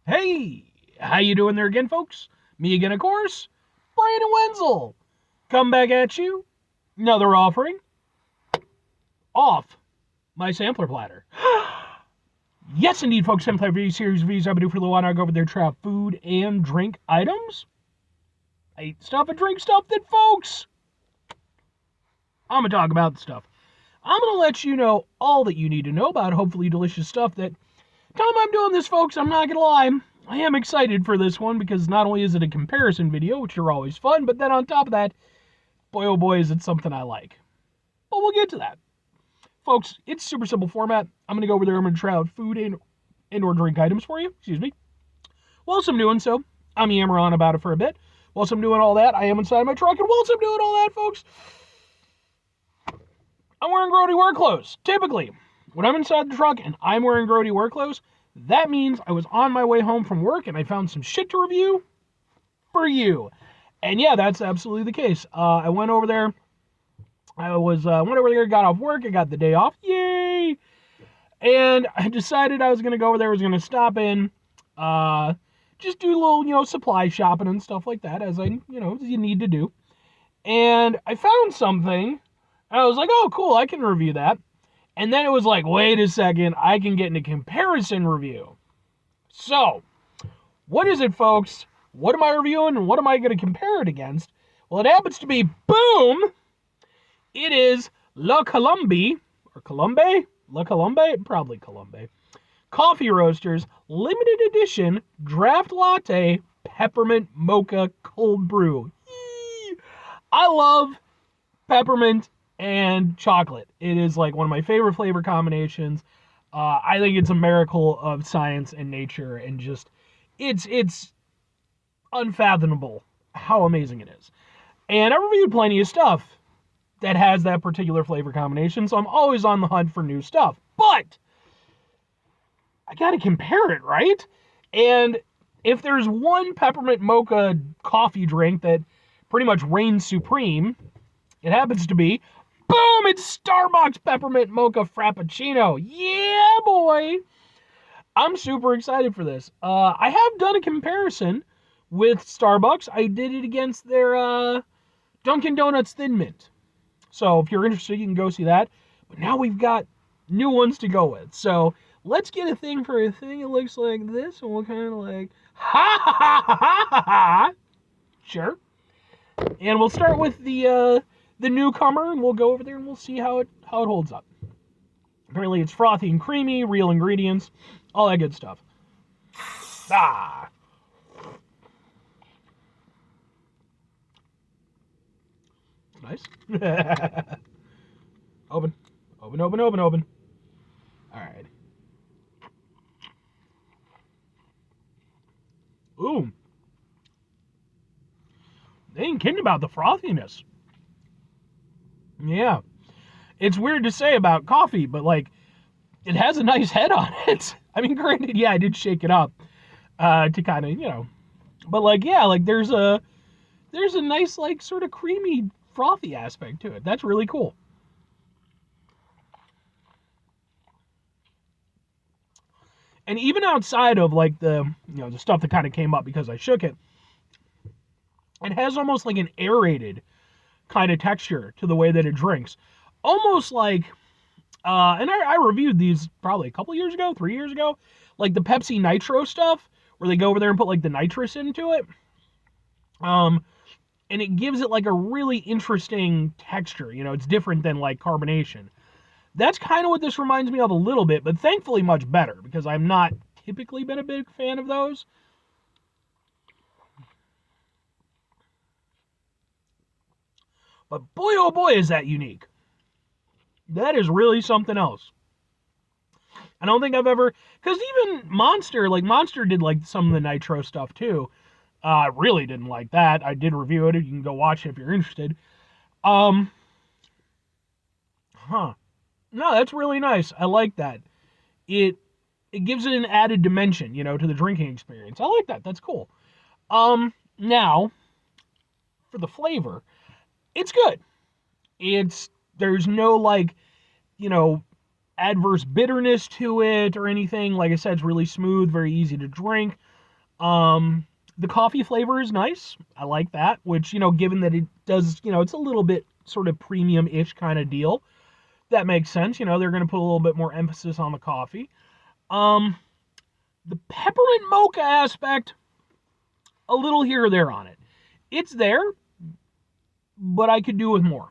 Hey, how you doing there again, folks? Me again, of course, Brandon Wenzel. Come back at you. Another offering off my sampler platter. Yes, indeed, folks. Sampler V series V's. I've been doing for a little while. I go over there, try out food and drink items. I eat stuff and drink stuff that, folks, I'm gonna talk about the stuff. I'm gonna let you know all that you need to know about hopefully delicious stuff that time I'm doing this, folks, I'm not gonna lie. I am excited for this one because not only is it a comparison video, which are always fun, but then on top of that, boy oh boy, is it something I like. But we'll get to that. Folks, it's super simple format. I'm gonna go over there, I'm gonna try out food and or drink items for you, excuse me. Whilst I'm doing so, I'm yammering on about it for a bit. Whilst I'm doing all that, I am inside my truck, and whilst I'm doing all that, folks, I'm wearing grody work clothes. Typically, when I'm inside the truck and I'm wearing grody work clothes, that means I was on my way home from work and I found some shit to review for you. And yeah, that's absolutely the case. I went over there. Went over there, got off work. I got the day off. Yay! And I decided I was gonna go over there. I was gonna stop in, just do a little, supply shopping and stuff like that, as you need to do. And I found something. And I was like, oh, cool, I can review that. And then it was like, wait a second, I can get into comparison review. So, what is it, folks? What am I reviewing and what am I going to compare it against? Well, it happens to be, boom, it is La Colombe, or Colombe? La Colombe? Probably Colombe. Coffee Roasters, limited edition, draft latte, peppermint mocha cold brew. Yee! I love peppermint and chocolate. It is like one of my favorite flavor combinations. I think it's a miracle of science and nature, and just it's unfathomable how amazing it is. And I reviewed plenty of stuff that has that particular flavor combination, so I'm always on the hunt for new stuff. But I gotta compare it, right? And if there's one peppermint mocha coffee drink that pretty much reigns supreme, it happens to be, boom, it's Starbucks Peppermint Mocha Frappuccino. Yeah, boy. I'm super excited for this. I have done a comparison with Starbucks. I did it against their Dunkin' Donuts Thin Mint. So if you're interested, you can go see that. But now we've got new ones to go with. So let's get a thing for a thing. It looks like this, and we'll kind of like, ha ha ha ha ha ha ha. Sure. And we'll start with the newcomer, and we'll go over there and we'll see how it holds up. Apparently, it's frothy and creamy, real ingredients, all that good stuff. Ah, nice. Open, open, open, open, open. All right. Ooh, they ain't kidding about the frothiness. Yeah. It's weird to say about coffee, but like it has a nice head on it. I mean, granted, yeah, I did shake it up to kind of, but like yeah, like there's a nice like sort of creamy frothy aspect to it. That's really cool. And even outside of like the stuff that kind of came up because I shook it, it has almost like an aerated kind of texture to the way that it drinks. Almost like and I reviewed these probably a couple years ago, 3 years ago, like the Pepsi Nitro stuff, where they go over there and put like the nitrous into it. And it gives it like a really interesting texture. It's different than like carbonation. That's kind of what this reminds me of a little bit, but thankfully much better because I'm not typically been a big fan of those. But boy, oh boy, is that unique. That is really something else. I don't think I've ever, because even Monster did like some of the nitro stuff too. I really didn't like that. I did review it. You can go watch it if you're interested. Um, huh. No, that's really nice. I like that. It it gives it an added dimension, to the drinking experience. I like that. That's cool. Now for the flavor, it's good. It's there's no like, you know, adverse bitterness to it or anything. Like I said, it's really smooth, very easy to drink. The coffee flavor is nice. I like that, which, given that it does, it's a little bit sort of premium-ish kind of deal. That makes sense. They're going to put a little bit more emphasis on the coffee. Um, the peppermint mocha aspect, a little here or there on it. It's there, but I could do with more.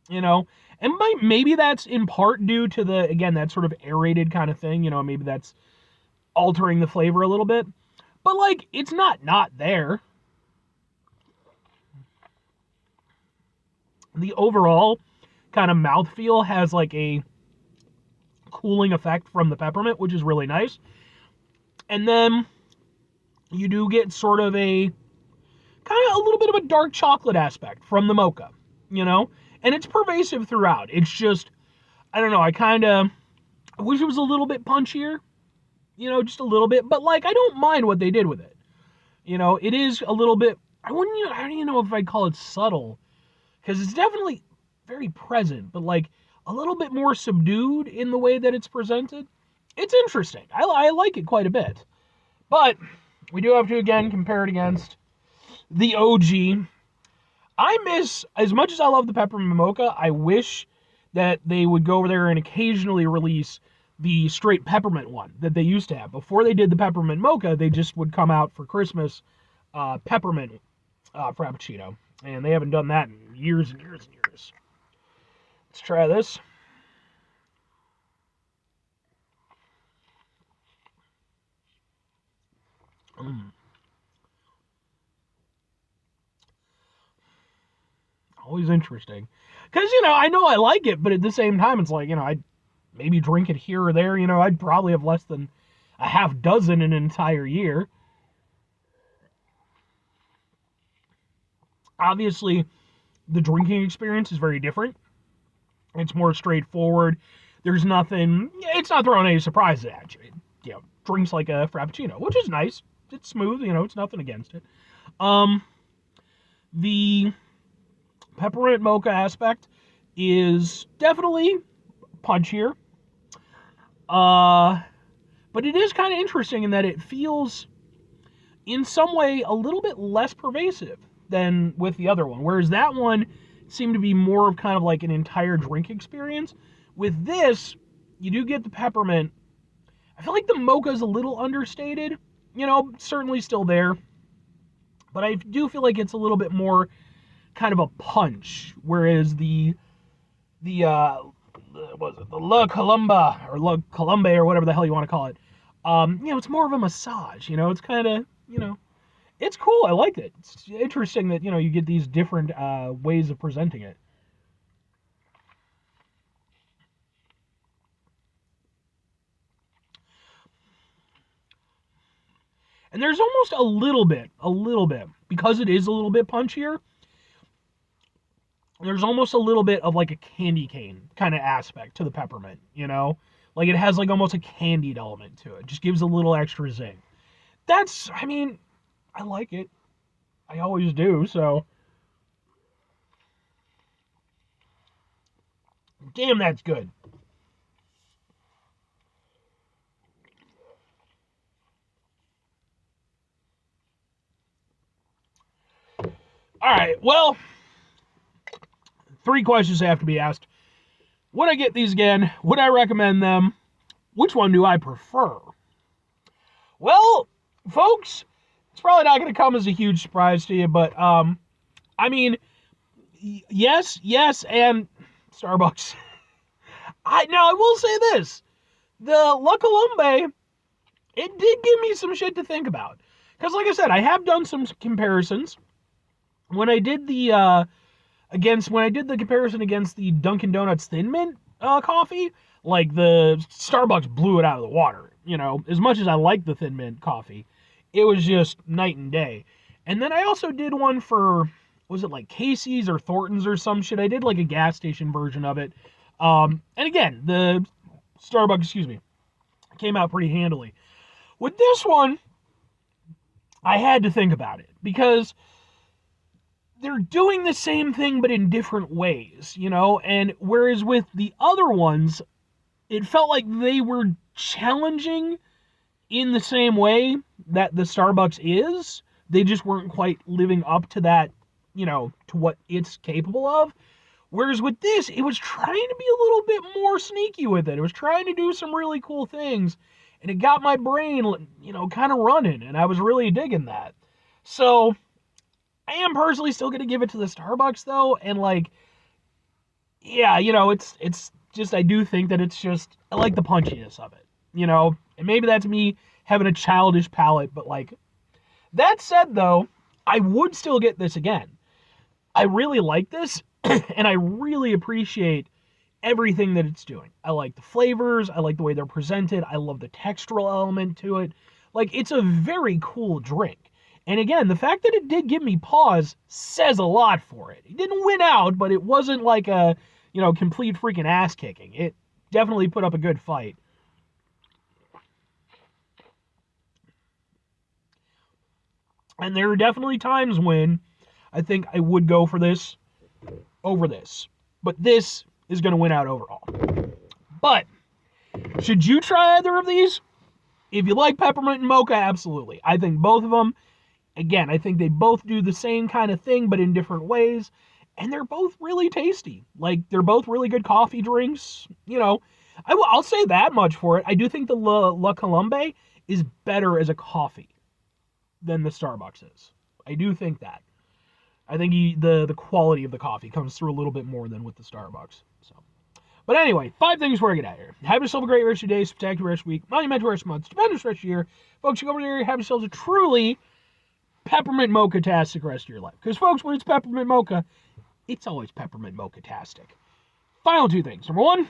And maybe that's in part due to again, that sort of aerated kind of thing. Maybe that's altering the flavor a little bit. But, like, it's not there. The overall kind of mouthfeel has, like, a cooling effect from the peppermint, which is really nice. And then you do get sort of a little bit of a dark chocolate aspect from the mocha, And it's pervasive throughout. It's just, I don't know, I wish it was a little bit punchier, just a little bit. But, like, I don't mind what they did with it. It is a little bit, I don't even know if I'd call it subtle, because it's definitely very present, but, like, a little bit more subdued in the way that it's presented. It's interesting. I like it quite a bit. But we do have to, again, compare it against the OG. As much as I love the Peppermint Mocha, I wish that they would go over there and occasionally release the straight peppermint one that they used to have. Before they did the Peppermint Mocha, they just would come out for Christmas peppermint Frappuccino. And they haven't done that in years and years and years. Let's try this. Always interesting. Because, I know I like it, but at the same time, it's like, I'd maybe drink it here or there. I'd probably have less than a half dozen in an entire year. Obviously, the drinking experience is very different. It's more straightforward. It's not throwing any surprises at you. It, drinks like a Frappuccino, which is nice. It's smooth, it's nothing against it. The peppermint mocha aspect is definitely punchier. But it is kind of interesting in that it feels, in some way, a little bit less pervasive than with the other one. Whereas that one seemed to be more of kind of like an entire drink experience. With this, you do get the peppermint. I feel like the mocha is a little understated. Certainly still there. But I do feel like it's a little bit more kind of a punch. Whereas the La Colombe or whatever the hell you want to call it. It's more of a massage. It's kind of, it's cool. I like it. It's interesting that, you get these different ways of presenting it. And there's almost a little bit, because it is a little bit punchier, there's almost a little bit of like a candy cane kind of aspect to the peppermint, Like it has like almost a candied element to it. Just gives a little extra zing. I like it. I always do, so. Damn, that's good. All right, well, 3 questions have to be asked. Would I get these again? Would I recommend them? Which one do I prefer? Well, folks, it's probably not going to come as a huge surprise to you, but, yes, and Starbucks. Now, I will say this. The La Colombe, it did give me some shit to think about. Because, like I said, I have done some comparisons. When I did the comparison against the Dunkin' Donuts Thin Mint coffee, like the Starbucks blew it out of the water. As much as I like the Thin Mint coffee, it was just night and day. And then I also did one for, was it like Casey's or Thornton's or some shit? I did like a gas station version of it. And again, the Starbucks, came out pretty handily. With this one, I had to think about it because they're doing the same thing but in different ways, and whereas with the other ones, it felt like they were challenging in the same way that the Starbucks is. They just weren't quite living up to that, to what it's capable of. Whereas with this, it was trying to be a little bit more sneaky with it. It was trying to do some really cool things, and it got my brain, kind of running, and I was really digging that. So I am personally still going to give it to the Starbucks, though, and yeah, it's just, I do think that it's just, I like the punchiness of it, and maybe that's me having a childish palate, but that said, though, I would still get this again. I really like this, and I really appreciate everything that it's doing. I like the flavors, I like the way they're presented, I love the textural element to it. It's a very cool drink. And again, the fact that it did give me pause says a lot for it. It didn't win out, but it wasn't like a, complete freaking ass kicking. It definitely put up a good fight. And there are definitely times when I think I would go for this over this. But this is going to win out overall. But should you try either of these? If you like Peppermint and Mocha, absolutely. I think both of them, again, I think they both do the same kind of thing, but in different ways. And they're both really tasty. They're both really good coffee drinks. I'll say that much for it. I do think the La Colombe is better as a coffee than the Starbucks is. I do think that. I think the quality of the coffee comes through a little bit more than with the Starbucks. So, but anyway, 5 things before I get out of here. Have yourself a great rest of your day, spectacular rest of your week, monumental rest of month, stupendous rest of your year. Folks, you go over there, have yourselves a truly Peppermint Mocha-tastic rest of your life. Because, folks, when it's Peppermint Mocha, it's always Peppermint Mocha-tastic. Final 2 things. Number 1,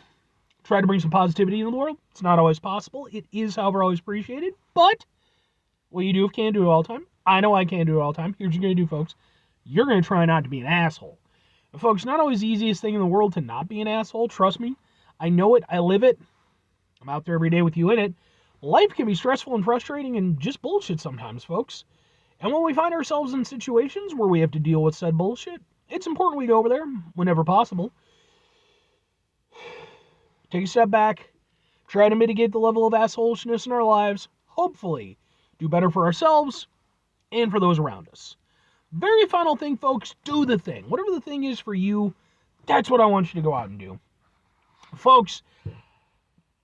try to bring some positivity into the world. It's not always possible. It is, however, always appreciated. But what you do can't do it all the time. I know I can't do it all the time. Here's what you're going to do, folks. You're going to try not to be an asshole. And folks, not always the easiest thing in the world to not be an asshole. Trust me. I know it. I live it. I'm out there every day with you in it. Life can be stressful and frustrating and just bullshit sometimes, folks. And when we find ourselves in situations where we have to deal with said bullshit, it's important we go over there whenever possible. Take a step back. Try to mitigate the level of assholishness in our lives. Hopefully, do better for ourselves and for those around us. Very final thing, folks, do the thing. Whatever the thing is for you, that's what I want you to go out and do. Folks,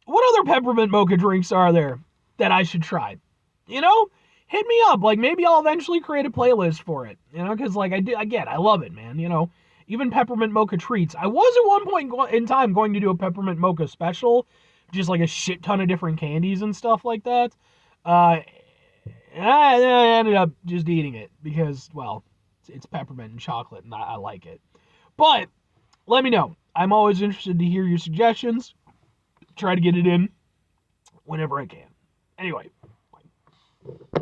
what other Peppermint Mocha drinks are there that I should try? Hit me up. Maybe I'll eventually create a playlist for it. Because, I love it, man. Even Peppermint Mocha treats. I was at one point in time going to do a Peppermint Mocha special, just a shit ton of different candies and stuff like that. I ended up just eating it because, well, it's peppermint and chocolate, and I like it. But let me know. I'm always interested to hear your suggestions. Try to get it in whenever I can. Anyway.